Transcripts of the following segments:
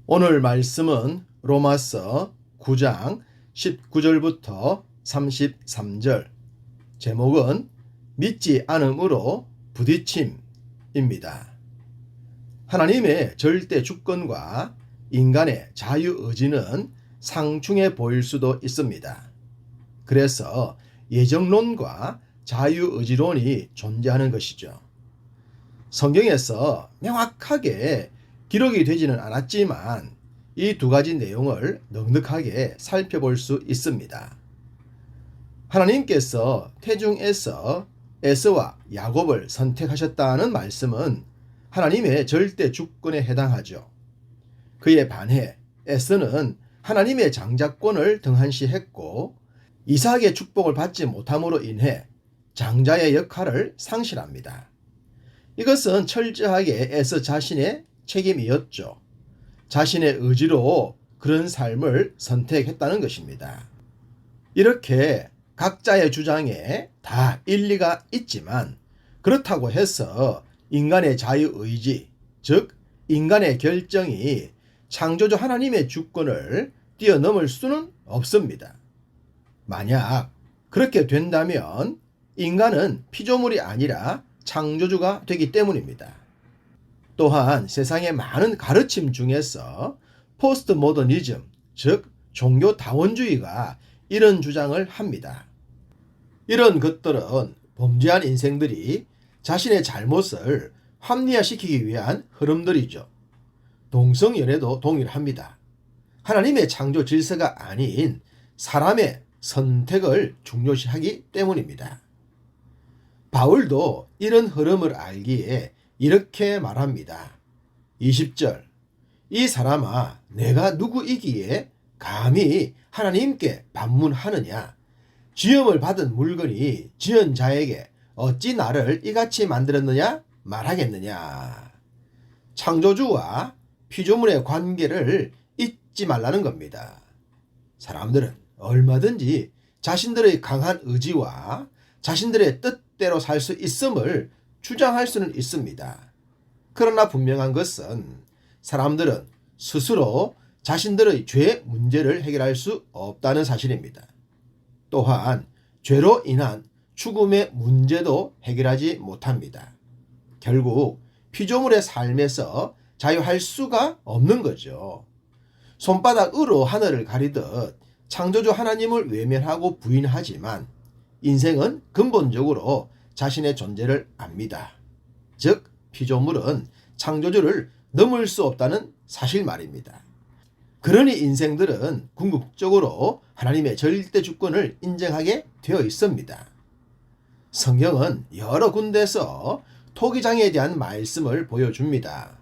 오늘 말씀은 로마서 9장 19절부터 33절, 제목은 믿지 않음으로 부딪힘입니다. 하나님의 절대 주권과 인간의 자유의지는 상충해 보일 수도 있습니다. 그래서 예정론과 자유의지론이 존재하는 것이죠. 성경에서 명확하게 기록이 되지는 않았지만 이 두 가지 내용을 넉넉하게 살펴볼 수 있습니다. 하나님께서 태중에서 에서와 야곱을 선택하셨다는 말씀은 하나님의 절대 주권에 해당하죠. 그에 반해 에서는 하나님의 장자권을 등한시했고 이삭의 축복을 받지 못함으로 인해 장자의 역할을 상실합니다. 이것은 철저하게 에서 자신의 책임이었죠. 자신의 의지로 그런 삶을 선택했다는 것입니다. 이렇게 각자의 주장에 다 일리가 있지만 그렇다고 해서 인간의 자유의지, 즉 인간의 결정이 창조주 하나님의 주권을 뛰어넘을 수는 없습니다. 만약 그렇게 된다면 인간은 피조물이 아니라 창조주가 되기 때문입니다. 또한 세상의 많은 가르침 중에서 포스트 모더니즘, 즉 종교 다원주의가 이런 주장을 합니다. 이런 것들은 범죄한 인생들이 자신의 잘못을 합리화시키기 위한 흐름들이죠. 동성연애도 동일합니다. 하나님의 창조 질서가 아닌 사람의 선택을 중요시하기 때문입니다. 바울도 이런 흐름을 알기에 이렇게 말합니다. 20절, 이 사람아, 내가 누구이기에 감히 하나님께 반문하느냐? 지음을 받은 물건이 지은 자에게 어찌 나를 이같이 만들었느냐 말하겠느냐? 창조주와 피조물의 관계를 잊지 말라는 겁니다. 사람들은 얼마든지 자신들의 강한 의지와 자신들의 뜻대로 살 수 있음을 주장할 수는 있습니다. 그러나 분명한 것은 사람들은 스스로 자신들의 죄 문제를 해결할 수 없다는 사실입니다. 또한 죄로 인한 죽음의 문제도 해결하지 못합니다. 결국 피조물의 삶에서 자유할 수가 없는 거죠. 손바닥으로 하늘을 가리듯 창조주 하나님을 외면하고 부인하지만 인생은 근본적으로 자신의 존재를 압니다. 즉 피조물은 창조주를 넘을 수 없다는 사실 말입니다. 그러니 인생들은 궁극적으로 하나님의 절대 주권을 인정하게 되어 있습니다. 성경은 여러 군데서 토기장에 대한 말씀을 보여줍니다.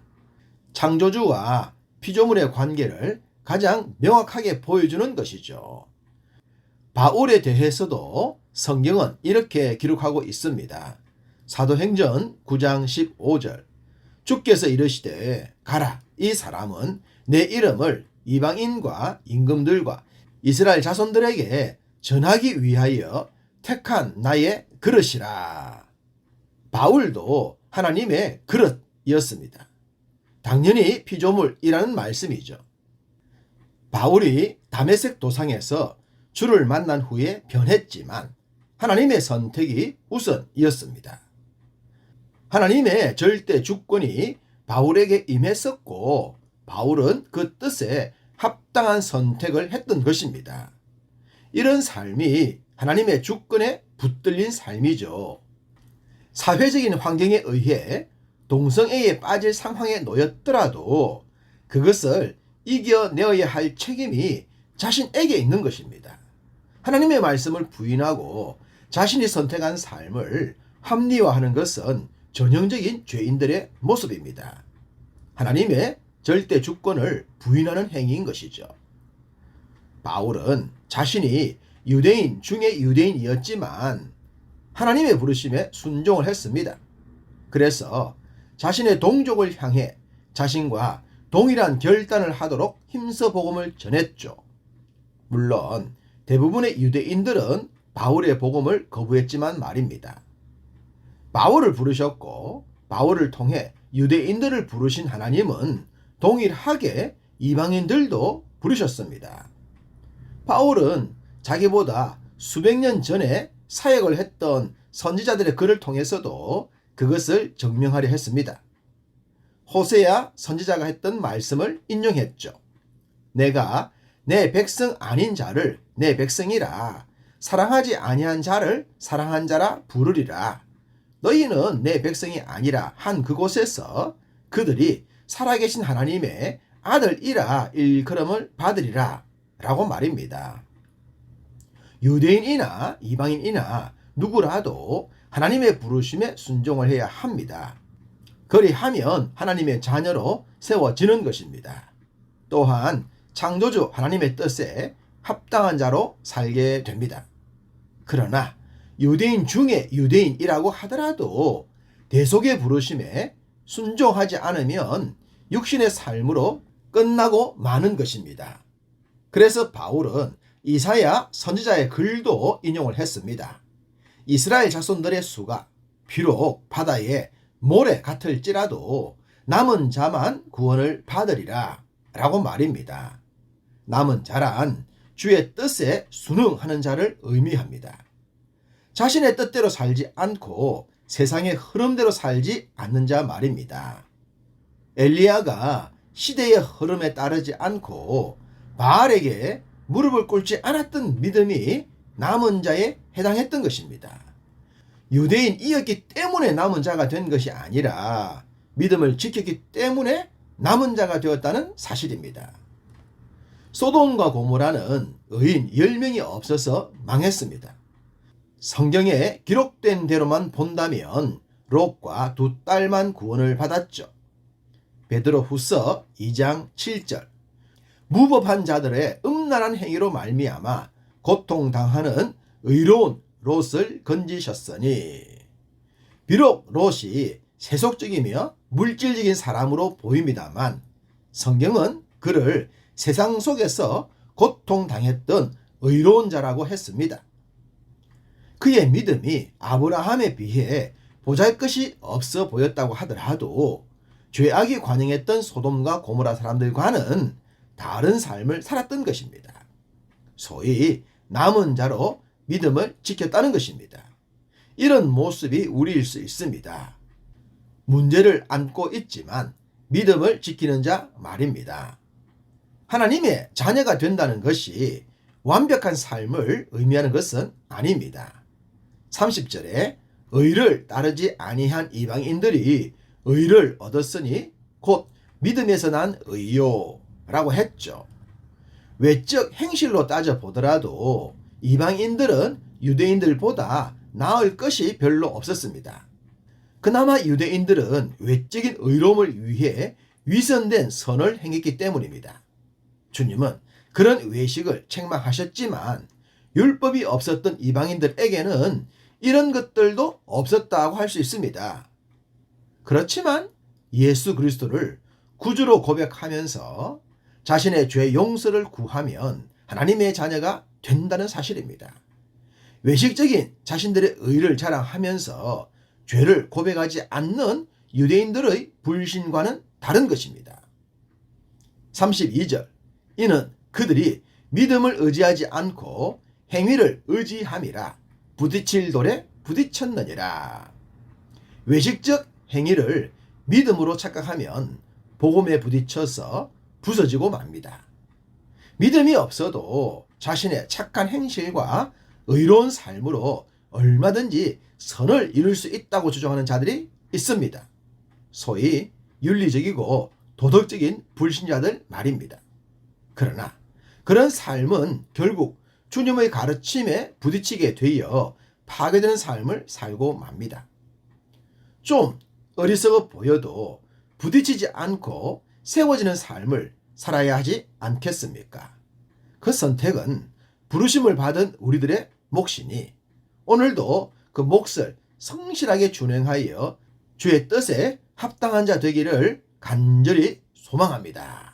창조주와 피조물의 관계를 가장 명확하게 보여주는 것이죠. 바울에 대해서도 성경은 이렇게 기록하고 있습니다. 사도행전 9장 15절, 주께서 이르시되 가라, 이 사람은 내 이름을 이방인과 임금들과 이스라엘 자손들에게 전하기 위하여 택한 나의 그릇이라. 바울도 하나님의 그릇이었습니다. 당연히 피조물이라는 말씀이죠. 바울이 다메섹 도상에서 주를 만난 후에 변했지만 하나님의 선택이 우선이었습니다. 하나님의 절대 주권이 바울에게 임했었고 바울은 그 뜻에 합당한 선택을 했던 것입니다. 이런 삶이 하나님의 주권에 붙들린 삶이죠. 사회적인 환경에 의해 동성애에 빠질 상황에 놓였더라도 그것을 이겨내어야 할 책임이 자신에게 있는 것입니다. 하나님의 말씀을 부인하고 자신이 선택한 삶을 합리화하는 것은 전형적인 죄인들의 모습입니다. 하나님의 절대 주권을 부인하는 행위인 것이죠. 바울은 자신이 유대인 중에 유대인이었지만 하나님의 부르심에 순종을 했습니다. 그래서 자신의 동족을 향해 자신과 동일한 결단을 하도록 힘써 복음을 전했죠. 물론 대부분의 유대인들은 바울의 복음을 거부했지만 말입니다. 바울을 부르셨고 바울을 통해 유대인들을 부르신 하나님은 동일하게 이방인들도 부르셨습니다. 바울은 자기보다 수백 년 전에 사역을 했던 선지자들의 글을 통해서도 그것을 증명하려 했습니다. 호세아 선지자가 했던 말씀을 인용했죠. 내가 내 백성 아닌 자를 내 백성이라, 사랑하지 아니한 자를 사랑한 자라 부르리라. 너희는 내 백성이 아니라 한 그곳에서 그들이 살아계신 하나님의 아들이라 일컬음을 받으리라 라고 말입니다. 유대인이나 이방인이나 누구라도 하나님의 부르심에 순종을 해야 합니다. 그리하면 하나님의 자녀로 세워지는 것입니다. 또한 창조주 하나님의 뜻에 합당한 자로 살게 됩니다. 그러나 유대인 중에 유대인이라고 하더라도 대속의 부르심에 순종하지 않으면 육신의 삶으로 끝나고 마는 것입니다. 그래서 바울은 이사야 선지자의 글도 인용을 했습니다. 이스라엘 자손들의 수가 비록 바다에 모래 같을지라도 남은 자만 구원을 받으리라 라고 말입니다. 남은 자란 주의 뜻에 순응하는 자를 의미합니다. 자신의 뜻대로 살지 않고 세상의 흐름대로 살지 않는 자 말입니다. 엘리야가 시대의 흐름에 따르지 않고 바알에게 무릎을 꿇지 않았던 믿음이 남은 자에 해당했던 것입니다. 유대인이었기 때문에 남은 자가 된 것이 아니라 믿음을 지켰기 때문에 남은 자가 되었다는 사실입니다. 소돔과 고모라는 의인 10명이 없어서 망했습니다. 성경에 기록된 대로만 본다면 롯과 두 딸만 구원을 받았죠. 베드로후서 2장 7절. 무법한 자들의 음란한 행위로 말미암아 고통당하는 의로운 롯을 건지셨으니. 비록 롯이 세속적이며 물질적인 사람으로 보입니다만 성경은 그를 세상 속에서 고통당했던 의로운 자라고 했습니다. 그의 믿음이 아브라함에 비해 보잘것이 없어 보였다고 하더라도 죄악이 관영했던 소돔과 고모라 사람들과는 다른 삶을 살았던 것입니다. 소위 남은 자로 믿음을 지켰다는 것입니다. 이런 모습이 우리일 수 있습니다. 문제를 안고 있지만 믿음을 지키는 자 말입니다. 하나님의 자녀가 된다는 것이 완벽한 삶을 의미하는 것은 아닙니다. 30절에 의를 따르지 아니한 이방인들이 의를 얻었으니 곧 믿음에서 난 의요 라고 했죠. 외적 행실로 따져보더라도 이방인들은 유대인들보다 나을 것이 별로 없었습니다. 그나마 유대인들은 외적인 의로움을 위해 위선된 선을 행했기 때문입니다. 주님은 그런 외식을 책망하셨지만 율법이 없었던 이방인들에게는 이런 것들도 없었다고 할 수 있습니다. 그렇지만 예수 그리스도를 구주로 고백하면서 자신의 죄 용서를 구하면 하나님의 자녀가 된다는 사실입니다. 외식적인 자신들의 의를 자랑하면서 죄를 고백하지 않는 유대인들의 불신과는 다른 것입니다. 32절. 이는 그들이 믿음을 의지하지 않고 행위를 의지함이라 부딪힐 돌에 부딪혔느니라. 외식적 행위를 믿음으로 착각하면 복음에 부딪혀서 부서지고 맙니다. 믿음이 없어도 자신의 착한 행실과 의로운 삶으로 얼마든지 선을 이룰 수 있다고 주장하는 자들이 있습니다. 소위 윤리적이고 도덕적인 불신자들 말입니다. 그러나 그런 삶은 결국 주님의 가르침에 부딪히게 되어 파괴되는 삶을 살고 맙니다. 좀 어리석어 보여도 부딪히지 않고 세워지는 삶을 살아야 하지 않겠습니까? 그 선택은 부르심을 받은 우리들의 몫이니 오늘도 그 몫을 성실하게 준행하여 주의 뜻에 합당한 자 되기를 간절히 소망합니다.